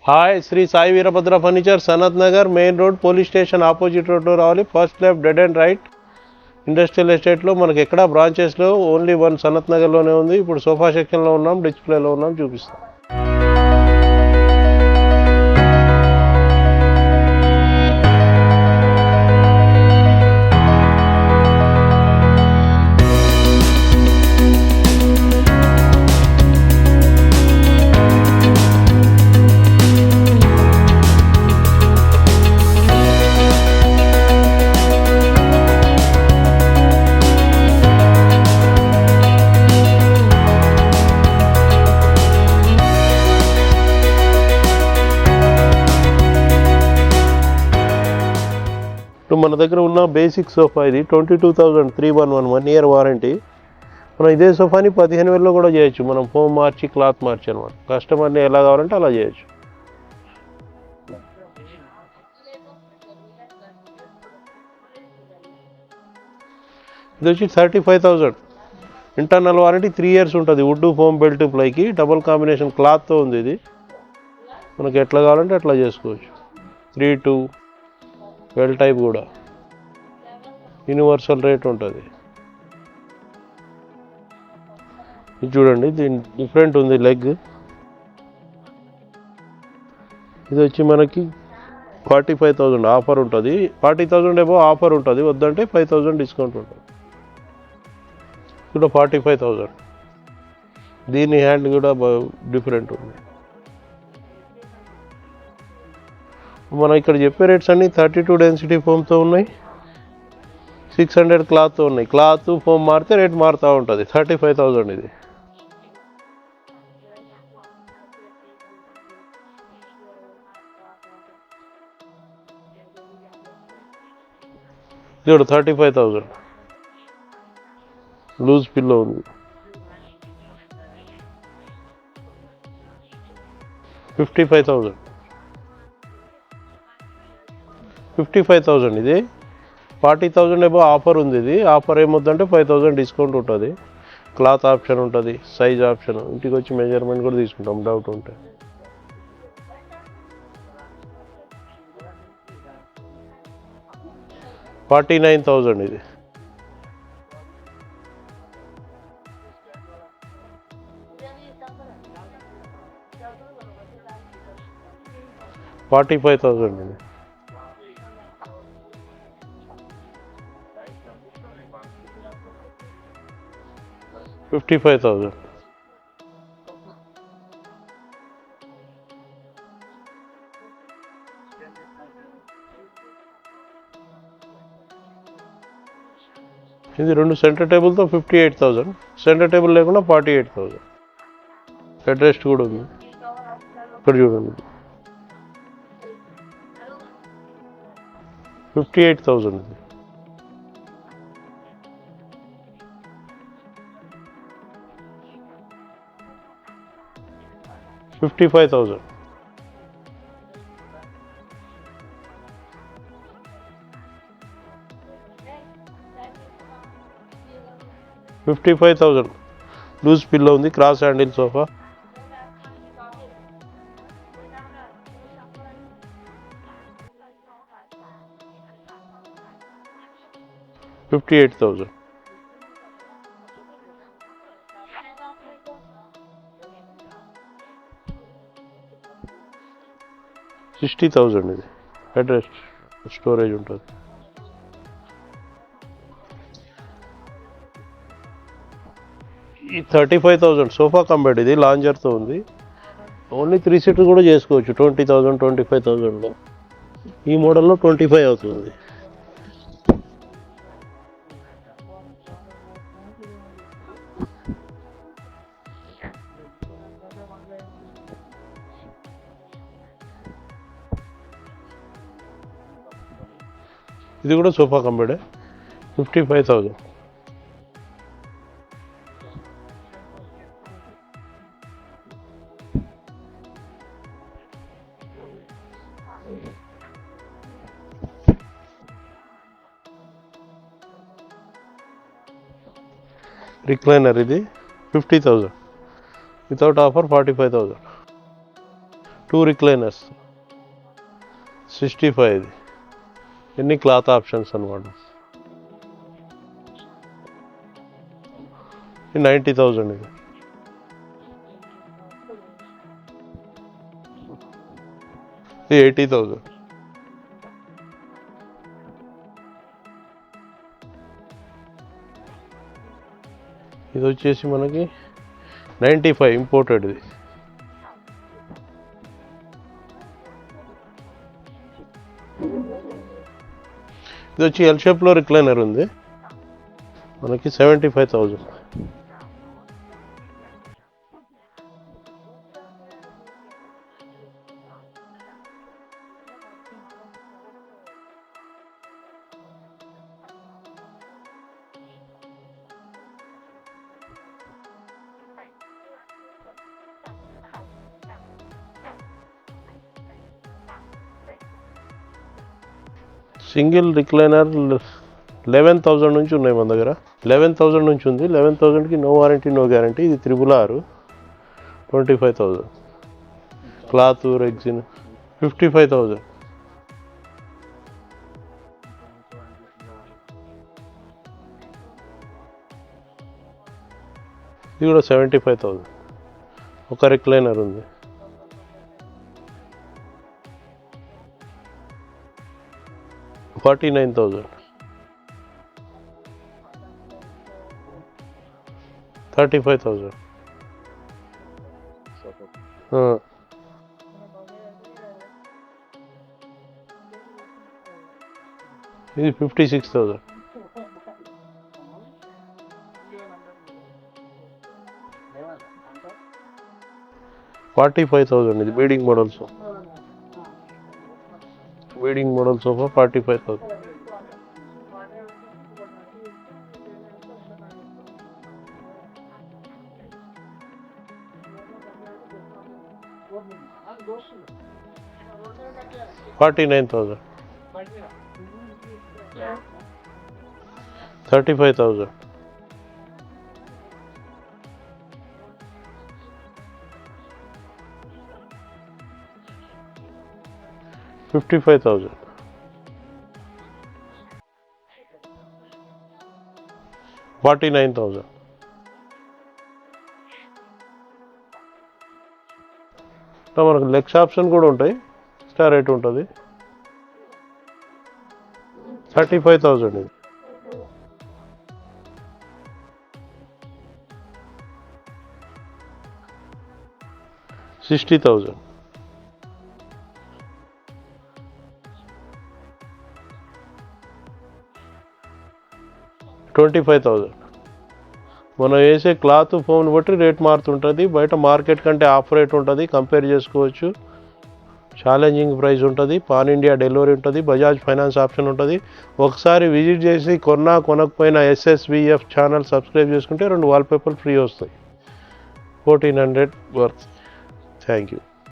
Hi Shri Sai Veerabhadra furniture Sanath Nagar main road police station opposite రోడ్లో రావాలి. First left dead and right. Industrial ఎస్టేట్లో మనకి ఎక్కడ బ్రాంచెస్లో ఓన్లీ వన్ సనత్ నగర్లోనే ఉంది. ఇప్పుడు సోఫా సెక్షన్లో ఉన్నాం, డిస్ప్లేలో ఉన్నాం, చూపిస్తాం. ఇప్పుడు మన దగ్గర ఉన్న బేసిక్ సోఫా ఇది 22,000 311 1 ఇయర్ వారంటీ. మనం ఇదే సోఫాని 15,000లో కూడా చేయొచ్చు. మనం ఫోమ్ మార్చి క్లాత్ మార్చి అనమాట. కస్టమర్ని ఎలా కావాలంటే అలా చేయొచ్చు. ఇది వచ్చి 35,000. ఇంటర్నల్ వారంటీ 3 ఇయర్స్ ఉంటుంది. వుడ్ ఫోమ్ బెల్ట్ ప్లైకి డబుల్ కాంబినేషన్ క్లాత్తో ఉంది. ఇది మనకి ఎట్లా కావాలంటే అట్లా చేసుకోవచ్చు. 3-2 వెల్ టైప్ కూడా యూనివర్సల్ రేట్ ఉంటుంది. ఇది చూడండి, దీని డిఫరెంట్ ఉంది లెగ్. ఇది వచ్చి మనకి 45,000 ఆఫర్ ఉంటుంది. 40,000 ఏమో ఆఫర్ ఉంటుంది, వద్దంటే 5,000 డిస్కౌంట్ ఉంటుంది. కూడా 45,000. దీని హ్యాండ్ కూడా డిఫరెంట్ ఉంది. మనం ఇక్కడ చెప్పే రేట్స్ అన్నీ 32 డెన్సిటీ ఫోమ్తో ఉన్నాయి, 600 క్లాత్తో ఉన్నాయి. క్లాత్ ఫోమ్ మారితే రేట్ మారుతూ ఉంటుంది. 35,000 ఇది. చూడు 35,000 లూజ్ పిల్లో ఉంది. 55,000. 55,000 ఇది. 40,000 ఏమో ఆఫర్ ఉంది. ఇది ఆఫర్ ఏమొద్దంటే 5,000 డిస్కౌంట్ ఉంటుంది. క్లాత్ ఆప్షన్ ఉంటుంది, సైజ్ ఆప్షన్, ఇంటికి వచ్చి మెజర్మెంట్ కూడా తీసుకుంటాం డౌట్ ఉంటే. $49,000 ఇది. $45,000 ఇది. $55,000. ఇది 2 సెంటర్ టేబుల్తో 58,000. సెంటర్ టేబుల్ లేకుండా 48,000. హెడ్ రెస్ట్ కూడా ఉంది. ఇక్కడ చూడండి, 58,000 ఇది. $55,000. $55,000 లూజ్ పిల్లో ఉంది, క్రాస్ హ్యాండిల్ సోఫా. $58,000. $60,000 ఇది. హెడ్ రెస్ట్, స్టోరేజ్ ఉంటుంది. ఈ 35,000 సోఫా కమ్ బెడ్. ఇది లాంజర్తో ఉంది. ఓన్లీ 3 సీటర్ కూడా చేసుకోవచ్చు. 20,000 25,000లో. ఈ మోడల్లో 25 అవుతుంది. ఇది కూడా సోఫా కమ్ బెడ్. 55,000. రిక్లైనర్ ఇది 50,000. Without offer 45,000. 2 రిక్లైనర్స్ 65 ఇది. ఎన్ని క్లాత్ ఆప్షన్స్ అనమాట. 90,000 ఇది. ఇది 80,000. ఇది వచ్చేసి మనకి 95 ఇంపోర్టెడ్ ఇది. ఇది వచ్చి ఎల్ షేప్లో రిక్లైనర్ ఉంది, మనకి 75,000. సింగిల్ రిక్లైనర్ 11,000 నుంచి ఉన్నాయి మన దగ్గర. 11,000 నుంచి ఉంది. 11,000కి నో వారంటీ నో గ్యారంటీ. ఇది RRR 25,000. Cloth rexine 55,000. ఇది కూడా 75,000. ఒక రిక్లైనర్ ఉంది. $49,000. 35,000. ఇది 56,000. $45,000. ఇది beading model sofa. Beading model sofa 45,000. $49,000. 35,000. $55,000. 49,000. మనకు లెగ్స్ ఆప్షన్ కూడా ఉంటాయి. ఎక్స్ట్రా రేట్ ఉంటుంది. 35,000 ఇది. $60,000. 25,000. మనం వేసే క్లాత్ ఫోన్ బట్టి రేట్ మారుతుంటుంది. బయట మార్కెట్ కంటే ఆఫ్ రేట్ ఉంటుంది, కంపేర్ చేసుకోవచ్చు. ఛాలెంజింగ్ ప్రైస్ ఉంటుంది. పాన్ ఇండియా డెలివరీ ఉంటుంది. బజాజ్ ఫైనాన్స్ ఆప్షన్ ఉంటుంది. ఒకసారి విజిట్ చేసి కొనకపోయినా SSVF ఛానల్ సబ్స్క్రైబ్ చేసుకుంటే 2 వాల్పేపర్లు ఫ్రీ వస్తాయి. 1,400 వర్త్. Thank you.